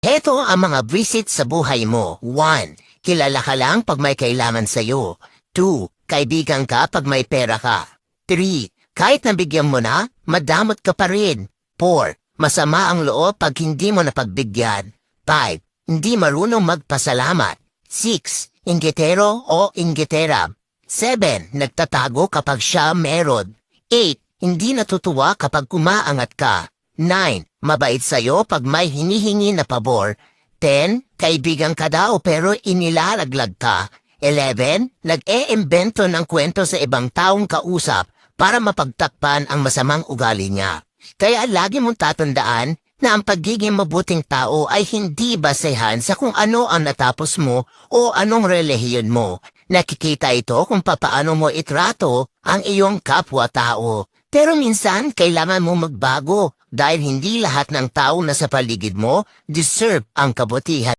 Heto ang mga visit sa buhay mo. 1. Kilala ka lang pag may kailangan sa'yo. 2. Kaibigan ka pag may pera ka. 3. Kahit nabigyan mo na, madamot ka pa rin. 4. Masama ang loob pag hindi mo napagbigyan. 5. Hindi marunong magpasalamat. 6. Inggitero o inggitera. 7. Nagtatago kapag siya meron. 8. Hindi natutuwa kapag umaangat ka. 9. Mabait sa'yo pag may hinihingi na pabor. 10. Kaibigan ka daw pero inilalaglag ka. 11. Nag-e-imbento ng kwento sa ibang taong kausap para mapagtakpan ang masamang ugali niya. Kaya lagi mong tatandaan na ang pagiging mabuting tao ay hindi basehan sa kung ano ang natapos mo o anong relihiyon mo. Nakikita ito kung papaano mo itrato ang iyong kapwa-tao. Pero minsan kailangan mo magbago dahil hindi lahat ng tao na sa paligid mo deserve ang kabutihan.